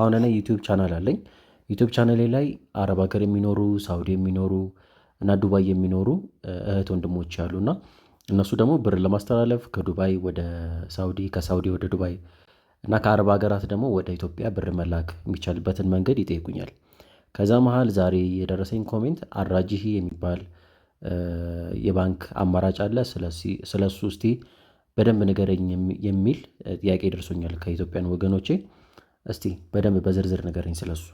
አሁን እኔ ዩቲዩብ ቻናል አለኝ። ዩቲዩብ ቻናሌ ላይ አረብ ሀገር የሚኖሩ ሳውዲ የሚኖሩ እና ዱባይ የሚኖሩ እህት ወንድሞች አሉ እና እነሱ ደግሞ ብር ለማስተላለፍ ከዱባይ ወደ ሳውዲ ከሳውዲ ወደ ዱባይ እና ከአረብ ሀገራት ደግሞ ወደ ኢትዮጵያ ብር መላክ የሚቻልበትን መንገድ ይጠይቁኛል። ከዛ መሃል ዛሬ የደረሰኝ ኮሜንት አራጂሂ የሚባል የባንክ አማራጭ አለ። ስለሱ እስቲ በደንብ ንገረኝ የሚል ጥያቄ ደርሶኛል ከኢትዮጵያን ወገኖቼ። እስቲ በደንብ በዝርዝር ንገረኝ ስለሱ።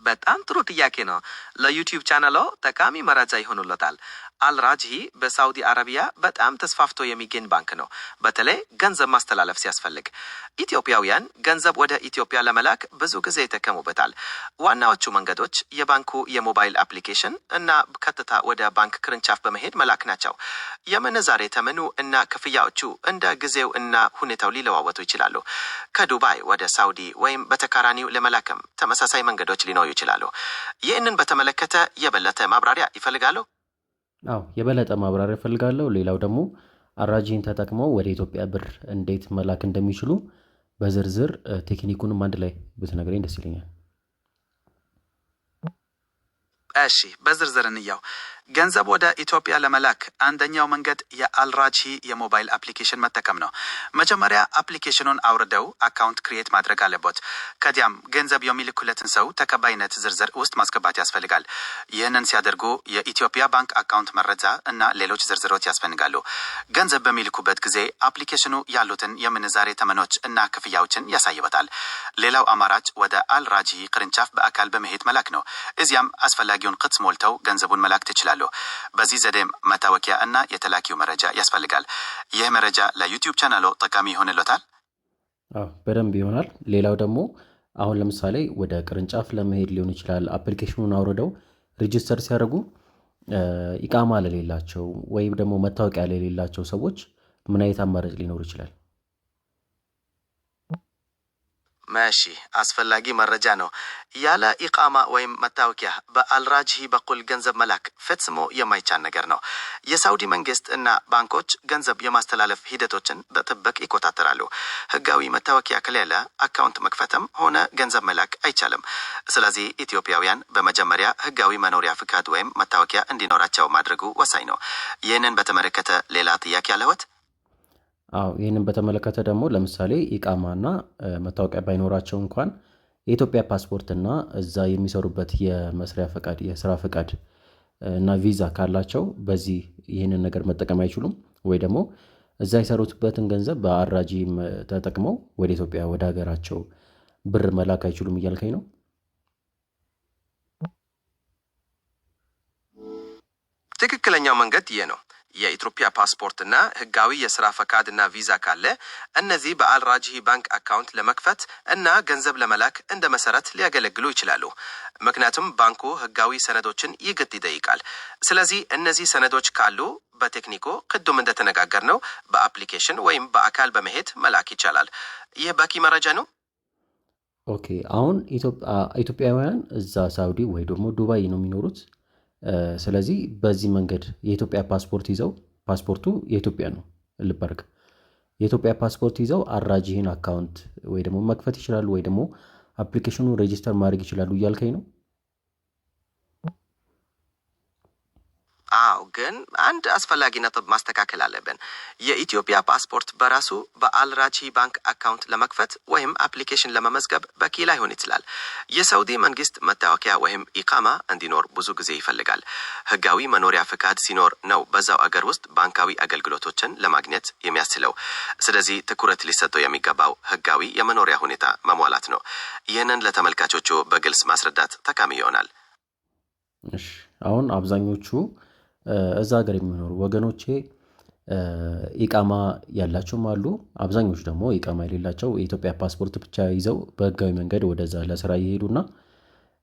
በጣም ጥሩ ጥያቄ ነው። ለዩቲዩብ ቻናሎ ጠቃሚ መረጃ ይሆኑለታል። አልራጅሂ በሳውዲ አረቢያ በጣም ተስፋፍቶ የሚገኝ ባንክ ነው። በተለይ ገንዘብ ማስተላለፍ ሲያስፈልግ ኢትዮጵያውያን ገንዘብ ወደ ኢትዮጵያ ለመላክ ብዙ ጊዜ ይጠቀሙበታል። ዋናዎቹ መንገዶች የባንኩ የሞባይል አፕሊኬሽን እና ቀጥታ ወደ ባንክ ቅርንጫፍ በመሄድ መላክ ናቸው። የምንዛሬ ተመኑ እና ክፍያዎቹ እንደ ጊዜው እና ሁኔታው ሊለዋወጡ ይችላሉ። ከዱባይ ወደ ሳውዲ ወይም በተቃራኒው ለመላክም ተመሳሳይ መንገዶች ሊኖሩ ይችላሉ። ይህንን በተመለከተ የበለጠ ማብራሪያ ይፈልጋሉ? አዎ የበለጠ ማብራሪያ እፈልጋለሁ። ሌላው ደግሞ አራጂን ተጠቅመው ወደ ኢትዮጵያ ብር እንዴት መላክ እንደሚችሉ በዝርዝር ቴክኒኩንም አንድ ላይ ብትነግረኝ ደስ ይለኛል። እሺ በዝርዝር እንያው። ገንዘብ ወደ ኢትዮጵያ ለመላክ አንደኛው መንገድ የአልራጅሂ የሞባይል አፕሊኬሽን መጠቀም ነው። መጀመሪያ አፕሊኬሽኑን አውርደው አካውንት ክሪኤት ማድረግ አለቦት። ከዚያም ገንዘብ የሚልኩለትን ሰው ተቀባይነት ዝርዝር ውስጥ ማስገባት ያስፈልጋል። ይህንን ሲያደርጉ የኢትዮጵያ ባንክ አካውንት መረጃ እና ሌሎች ዝርዝሮች ያስፈልጋሉ። ገንዘብ በሚልኩበት ጊዜ አፕሊኬሽኑ ያሉትን የምንዛሬ ተመኖች እና ክፍያዎችን ያሳይበታል። ሌላው አማራጭ ወደ አልራጅሂ ቅርንጫፍ በአካል በመሄድ መላክ ነው። እዚያም አስፈላጊውን ቅጽ ሞልተው ገንዘቡን መላክ ትችላሉ። በዚህ ዘዴም መታወቂያ እና የተላኪው መረጃ ያስፈልጋል። ይህ መረጃ ለዩቲዩብ ቻናሉ ጠቃሚ ይሆንልዎታል? አዎ በደንብ ይሆናል። ሌላው ደግሞ አሁን ለምሳሌ ወደ ቅርንጫፍ ለመሄድ ሊሆን ይችላል። አፕሊኬሽኑን አውርደው ሬጂስተር ሲያደርጉ ኢቃማ ለሌላቸው ወይም ደግሞ መታወቂያ ለሌላቸው ሰዎች ምን አይነት አማራጭ ሊኖር ይችላል? መሺ አስፈላጊ መረጃ ነው። ያለ ኢቃማ ወይም መታወቂያ በአልራጅሂ በኩል ገንዘብ መላክ ፈጽሞ የማይቻል ነገር ነው። የሳውዲ መንግስት እና ባንኮች ገንዘብ የማስተላለፍ ሂደቶችን በጥብቅ ይቆጣጠራሉ። ህጋዊ መታወቂያ ከሌለ አካውንት መክፈትም ሆነ ገንዘብ መላክ አይቻልም። ስለዚህ ኢትዮጵያውያን በመጀመሪያ ህጋዊ መኖሪያ ፍቃድ ወይም መታወቂያ እንዲኖራቸው ማድረጉ ወሳኝ ነው። ይህንን በተመለከተ ሌላ ጥያቄ አለዎት? አዎ ይህንን በተመለከተ ደግሞ ለምሳሌ ኢቃማና መታወቂያ ባይኖራቸው እንኳን የኢትዮጵያ ፓስፖርት እና እዛ የሚሰሩበት የመስሪያ ፈቃድ የስራ ፈቃድ እና ቪዛ ካላቸው በዚህ ይህንን ነገር መጠቀም አይችሉም ወይ ደግሞ እዛ የሰሩትበትን ገንዘብ በአራጂ ተጠቅመው ወደ ኢትዮጵያ ወደ ሀገራቸው ብር መላክ አይችሉም እያልከኝ ነው? ትክክለኛው መንገድ ይህ ነው። የኢትዮጵያ ፓስፖርት እና ህጋዊ የስራ ፈቃድ እና ቪዛ ካለ እነዚህ በአልራጅሂ ባንክ አካውንት ለመክፈት እና ገንዘብ ለመላክ እንደ መሰረት ሊያገለግሉ ይችላሉ። ምክንያቱም ባንኩ ህጋዊ ሰነዶችን ይግድ ይጠይቃል። ስለዚህ እነዚህ ሰነዶች ካሉ በቴክኒኩ ቅድም እንደተነጋገርነው በአፕሊኬሽን ወይም በአካል በመሄድ መላክ ይቻላል። ይህ በቂ መረጃ ነው? ኦኬ አሁን ኢትዮጵያውያን እዛ ሳውዲ ወይ ደግሞ ዱባይ ነው የሚኖሩት። ስለዚህ በዚህ መንገድ የኢትዮጵያ ፓስፖርት ይዘው ፓስፖርቱ የኢትዮጵያ ነው ልብ አድርግ። የኢትዮጵያ ፓስፖርት ይዘው አራጂህን አካውንት ወይ ደግሞ መክፈት ይችላሉ ወይ ደግሞ አፕሊኬሽኑን ሬጂስተር ማድረግ ይችላሉ እያልከኝ ነው? አዎ ግን አንድ አስፈላጊ ነጥብ ማስተካከል አለብን። የኢትዮጵያ ፓስፖርት በራሱ በአልራጅሂ ባንክ አካውንት ለመክፈት ወይም አፕሊኬሽን ለመመዝገብ በቂ ላይሆን ይችላል። የሳውዲ መንግስት መታወቂያ ወይም ኢቃማ እንዲኖር ብዙ ጊዜ ይፈልጋል። ህጋዊ መኖሪያ ፍቃድ ሲኖር ነው በዛው አገር ውስጥ ባንካዊ አገልግሎቶችን ለማግኘት የሚያስችለው። ስለዚህ ትኩረት ሊሰጠው የሚገባው ህጋዊ የመኖሪያ ሁኔታ መሟላት ነው። ይህንን ለተመልካቾቹ በግልጽ ማስረዳት ጠቃሚ ይሆናል። እሺ አሁን አብዛኞቹ እዛ ሀገር የሚኖሩ ወገኖቼ ኢቃማ ያላቸውም አሉ። አብዛኞቹ ደግሞ ኢቃማ የሌላቸው የኢትዮጵያ ፓስፖርት ብቻ ይዘው በህጋዊ መንገድ ወደዛ ለስራ እየሄዱና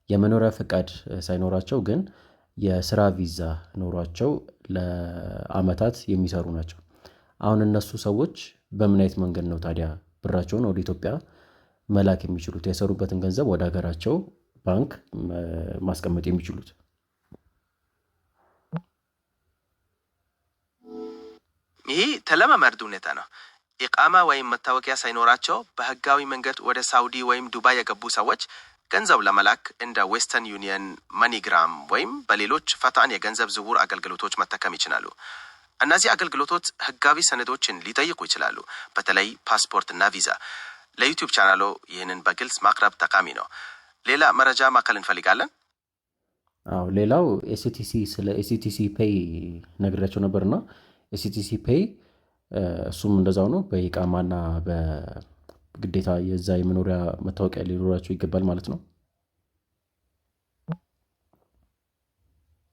የመኖሪያ ፈቃድ ሳይኖራቸው ግን የስራ ቪዛ ኖሯቸው ለአመታት የሚሰሩ ናቸው። አሁን እነሱ ሰዎች በምን አይነት መንገድ ነው ታዲያ ብራቸውን ወደ ኢትዮጵያ መላክ የሚችሉት? የሰሩበትን ገንዘብ ወደ ሀገራቸው ባንክ ማስቀመጥ የሚችሉት? ይህ ተለማመድ ሁኔታ ነው። ኢቃማ ወይም መታወቂያ ሳይኖራቸው በህጋዊ መንገድ ወደ ሳውዲ ወይም ዱባይ የገቡ ሰዎች ገንዘብ ለመላክ እንደ ዌስተርን ዩኒየን፣ መኒግራም ወይም በሌሎች ፈጣን የገንዘብ ዝውውር አገልግሎቶች መጠቀም ይችላሉ። እነዚህ አገልግሎቶች ህጋዊ ሰነዶችን ሊጠይቁ ይችላሉ፣ በተለይ ፓስፖርት እና ቪዛ። ለዩቲዩብ ቻናሉ ይህንን በግልጽ ማቅረብ ጠቃሚ ነው። ሌላ መረጃ ማከል እንፈልጋለን። ሌላው ኤስቲሲ ስለ ኤስቲሲ ፔይ ነግሬያቸው ነበርና ኤስቲሲ ፔይ እሱም እንደዛው ነው። በኢቃማና በግዴታ የዛ የመኖሪያ መታወቂያ ሊኖራቸው ይገባል ማለት ነው።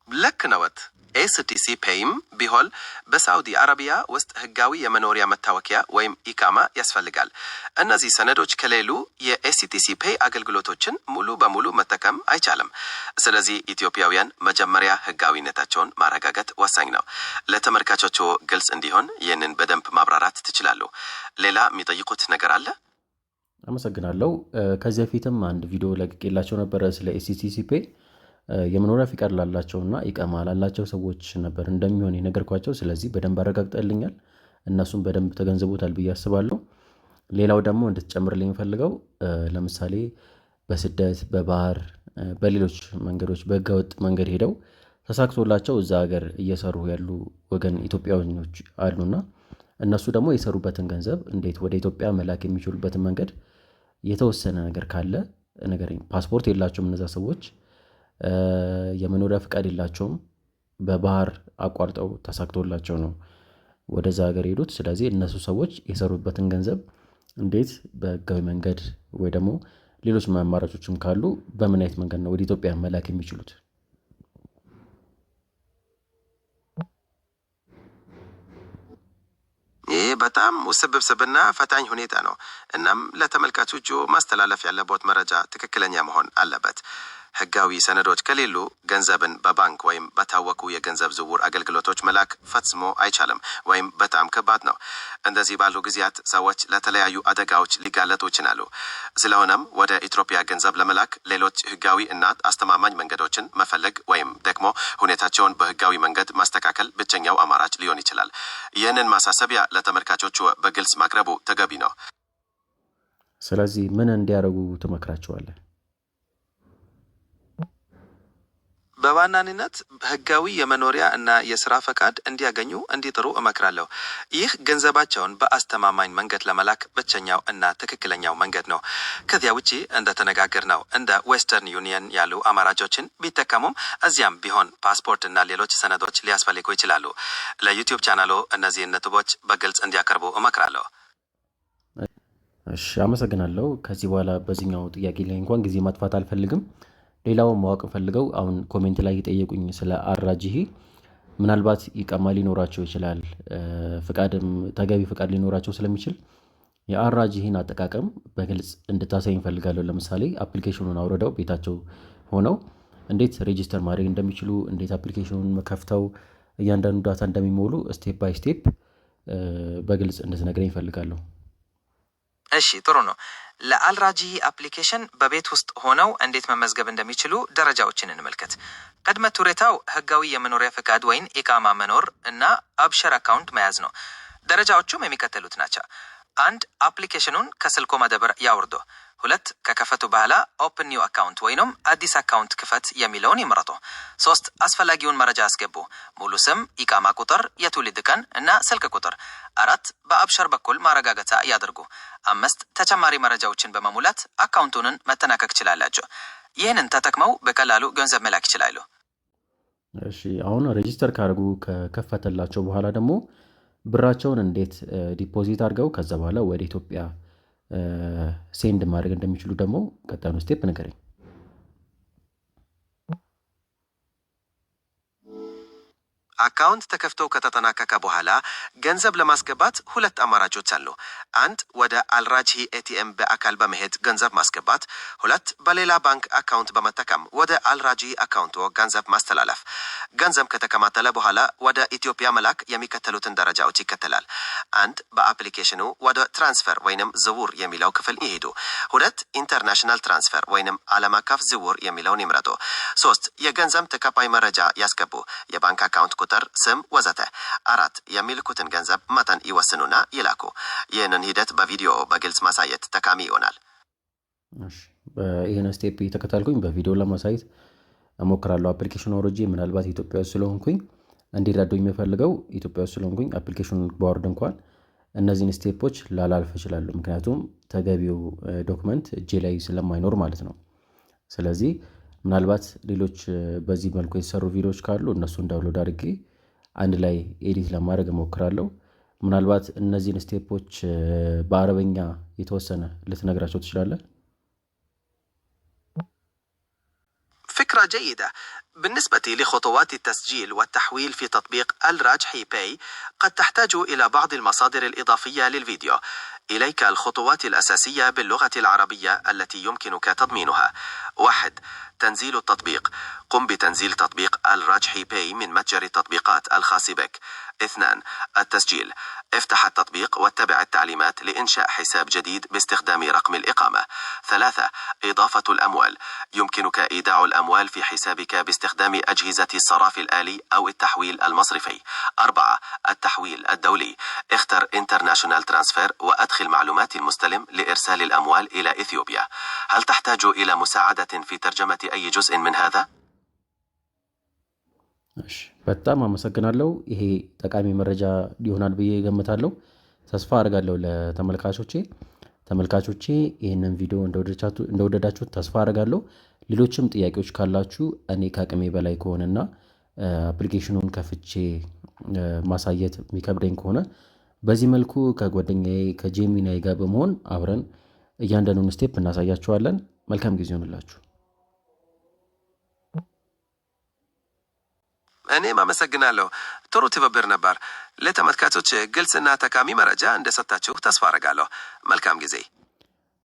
ልክ ነዎት። ኤስቲሲ ፔይም ቢሆን በሳውዲ አረቢያ ውስጥ ህጋዊ የመኖሪያ መታወቂያ ወይም ኢቃማ ያስፈልጋል። እነዚህ ሰነዶች ከሌሉ የኤስቲሲ ፔይ አገልግሎቶችን ሙሉ በሙሉ መጠቀም አይቻልም። ስለዚህ ኢትዮጵያውያን መጀመሪያ ህጋዊነታቸውን ማረጋገጥ ወሳኝ ነው። ለተመልካቾቹ ግልጽ እንዲሆን ይህንን በደንብ ማብራራት ትችላሉ። ሌላ የሚጠይቁት ነገር አለ? አመሰግናለሁ። ከዚህ በፊትም አንድ ቪዲዮ ለቅቄላቸው ነበረ ስለ ኤስቲሲ ፔይ የመኖሪያ ፍቃድ ላላቸውና ኢቃማ ላላቸው ሰዎች ነበር እንደሚሆን የነገርኳቸው። ስለዚህ በደንብ አረጋግጠልኛል፣ እነሱም በደንብ ተገንዝቦታል ብዬ አስባለሁ። ሌላው ደግሞ እንድትጨምርልኝ የምፈልገው ለምሳሌ በስደት በባህር በሌሎች መንገዶች በህገወጥ መንገድ ሄደው ተሳክቶላቸው እዛ ሀገር እየሰሩ ያሉ ወገን ኢትዮጵያውያኖች አሉና እነሱ ደግሞ የሰሩበትን ገንዘብ እንዴት ወደ ኢትዮጵያ መላክ የሚችሉበትን መንገድ የተወሰነ ነገር ካለ ነገረኝ። ፓስፖርት የላቸውም እነዛ ሰዎች፣ የመኖሪያ ፍቃድ የላቸውም። በባህር አቋርጠው ተሳክቶላቸው ነው ወደዛ ሀገር ሄዱት። ስለዚህ እነሱ ሰዎች የሰሩበትን ገንዘብ እንዴት በህጋዊ መንገድ ወይ ደግሞ ሌሎች አማራጮችም ካሉ በምን አይነት መንገድ ነው ወደ ኢትዮጵያ መላክ የሚችሉት? ይህ በጣም ውስብስብና ፈታኝ ሁኔታ ነው። እናም ለተመልካቾቹ ማስተላለፍ ያለበት መረጃ ትክክለኛ መሆን አለበት። ህጋዊ ሰነዶች ከሌሉ ገንዘብን በባንክ ወይም በታወቁ የገንዘብ ዝውውር አገልግሎቶች መላክ ፈጽሞ አይቻልም ወይም በጣም ከባድ ነው። እንደዚህ ባሉ ጊዜያት ሰዎች ለተለያዩ አደጋዎች ሊጋለጡ ይችላሉ። ስለሆነም ወደ ኢትዮጵያ ገንዘብ ለመላክ ሌሎች ህጋዊ እና አስተማማኝ መንገዶችን መፈለግ ወይም ደግሞ ሁኔታቸውን በህጋዊ መንገድ ማስተካከል ብቸኛው አማራጭ ሊሆን ይችላል። ይህንን ማሳሰቢያ ለተመልካቾቹ በግልጽ ማቅረቡ ተገቢ ነው። ስለዚህ ምን እንዲያደርጉ ትመክራቸዋለህ? በዋናነት ህጋዊ የመኖሪያ እና የስራ ፈቃድ እንዲያገኙ እንዲጥሩ እመክራለሁ። ይህ ገንዘባቸውን በአስተማማኝ መንገድ ለመላክ ብቸኛው እና ትክክለኛው መንገድ ነው። ከዚያ ውጪ እንደተነጋገርነው እንደ ዌስተርን ዩኒየን ያሉ አማራጮችን ቢጠቀሙም እዚያም ቢሆን ፓስፖርት እና ሌሎች ሰነዶች ሊያስፈልጉ ይችላሉ። ለዩቲዩብ ቻናሉ እነዚህን ነጥቦች በግልጽ እንዲያቀርቡ እመክራለሁ። እሺ፣ አመሰግናለሁ። ከዚህ በኋላ በዚህኛው ጥያቄ ላይ እንኳን ጊዜ ማጥፋት አልፈልግም። ሌላው ማወቅ ፈልገው አሁን ኮሜንት ላይ የጠየቁኝ ስለ አራጅሂ ምናልባት ኢቃማ ሊኖራቸው ይችላል፣ ፍቃድም ተገቢ ፍቃድ ሊኖራቸው ስለሚችል የአራጅሂን አጠቃቀም በግልጽ እንድታሳይ እንፈልጋለሁ። ለምሳሌ አፕሊኬሽኑን አውርደው ቤታቸው ሆነው እንዴት ሬጂስተር ማድረግ እንደሚችሉ፣ እንዴት አፕሊኬሽኑን ከፍተው እያንዳንዱ ዳታ እንደሚሞሉ ስቴፕ ባይ ስቴፕ በግልጽ እንድትነግረኝ እንፈልጋለሁ። እሺ፣ ጥሩ ነው። ለአልራጂሂ አፕሊኬሽን በቤት ውስጥ ሆነው እንዴት መመዝገብ እንደሚችሉ ደረጃዎችን እንመልከት። ቅድመ ሁኔታው ህጋዊ የመኖሪያ ፍቃድ ወይም ኢቃማ መኖር እና አብሸር አካውንት መያዝ ነው። ደረጃዎቹም የሚከተሉት ናቸው። 1. አፕሊኬሽኑን ከስልኮ መደበር ያውርዶ። 2. ከከፈቱ በኋላ ኦፕን ኒው አካውንት ወይንም አዲስ አካውንት ክፈት የሚለውን ይምረጡ። 3. አስፈላጊውን መረጃ አስገቡ። ሙሉ ስም፣ ኢቃማ ቁጥር፣ የትውልድ ቀን እና ስልክ ቁጥር። 4. በአብሸር በኩል ማረጋገጫ ያድርጉ። 5. ተጨማሪ መረጃዎችን በመሙላት አካውንቱን መጠናቀቅ ይችላላችሁ። ይህንን ተጠቅመው በቀላሉ ገንዘብ መላክ ይችላሉ። እሺ፣ አሁን ሬጂስተር ካደረጉ ከከፈተላቸው በኋላ ደግሞ ብራቸውን እንዴት ዲፖዚት አድርገው ከዛ በኋላ ወደ ኢትዮጵያ ሴንድ ማድረግ እንደሚችሉ ደግሞ ቀጣዩን ስቴፕ ንገረኝ። አካውንት ተከፍተው ከተጠናቀቀ በኋላ ገንዘብ ለማስገባት 2 አማራጮች አሉ። 1. ወደ አልራጂሂ ኤቲኤም በአካል በመሄድ ገንዘብ ማስገባት። 2. በሌላ ባንክ አካውንት በመጠቀም ወደ አልራጂሂ አካውንቱ ገንዘብ ማስተላለፍ። ገንዘብ ከተከማተለ በኋላ ወደ ኢትዮጵያ መላክ የሚከተሉትን ደረጃዎች ይከተላል። 1. በአፕሊኬሽኑ ወደ ትራንስፈር ወይንም ዝውውር የሚለው ክፍል ይሄዱ። 2. ኢንተርናሽናል ትራንስፈር ወይንም ዓለም አቀፍ ዝውውር የሚለውን ይምረጡ። 3. የገንዘብ ተቀባይ መረጃ ያስገቡ። የባንክ አካውንት ቁጥር፣ ስም ወዘተ። 4 የሚልኩትን ገንዘብ መጠን ይወስኑና ይላኩ። ይህንን ሂደት በቪዲዮ በግልጽ ማሳየት ጠቃሚ ይሆናል። ይህን ስቴፕ ተከታልኩኝ በቪዲዮ ለማሳየት እሞክራለሁ። አፕሊኬሽን አውርጄ ምናልባት ኢትዮጵያ ውስጥ ስለሆንኩኝ እንዲረዱኝ የምፈልገው ኢትዮጵያ ውስጥ ስለሆንኩኝ አፕሊኬሽኑን ባወርድ እንኳን እነዚህን ስቴፖች ላላልፍ እችላለሁ። ምክንያቱም ተገቢው ዶክመንት እጄ ላይ ስለማይኖር ማለት ነው። ስለዚህ ምናልባት ሌሎች በዚህ መልኩ የተሰሩ ቪዲዮዎች ካሉ እነሱን ዳውንሎድ አድርጌ አንድ ላይ ኤዲት ለማድረግ እሞክራለሁ። ምናልባት እነዚህን ስቴፖች በአረበኛ የተወሰነ ልትነግራቸው ትችላለህ? فكرة جيدة. بالنسبة لخطوات التسجيل والتحويل في تطبيق الراجحي باي، قد تحتاج إلى بعض المصادر الإضافية للفيديو. إليك الخطوات الأساسية باللغة العربية التي يمكنك تضمينها. 1. تنزيل التطبيق. قم بتنزيل تطبيق الراجحي باي من متجر التطبيقات الخاص بك. 2. التسجيل. افتح التطبيق واتبع التعليمات لإنشاء حساب جديد باستخدام رقم الإقامة. 3. إضافة الأموال. يمكنك إيداع الأموال في حسابك باستخدام أجهزة الصراف الآلي أو التحويل المصرفي. 4. التحويل الدولي. اختر International Transfer وأدخل معلومات المستلم لإرسال الأموال إلى إثيوبيا. هل تحتاج إلى مساعدة في ترجمة أي جزء من هذا؟ በጣም አመሰግናለሁ። ይሄ ጠቃሚ መረጃ ሊሆናል ብዬ ገምታለሁ። ተስፋ አደርጋለሁ ተመልካቾቼ ይህንን ቪዲዮ እንደወደዳችሁት ተስፋ አደርጋለሁ። ሌሎችም ጥያቄዎች ካላችሁ እኔ ከአቅሜ በላይ ከሆነና አፕሊኬሽኑን ከፍቼ ማሳየት የሚከብደኝ ከሆነ በዚህ መልኩ ከጓደኛዬ ከጄሚናይ ጋር በመሆን አብረን እያንዳንዱን ስቴፕ እናሳያችኋለን። መልካም ጊዜ ይሁንላችሁ። እኔም አመሰግናለሁ። ጥሩ ትብብር ነበር። ለተመልካቾች ግልጽና ጠቃሚ መረጃ እንደሰጣችሁ ተስፋ አደርጋለሁ። መልካም ጊዜ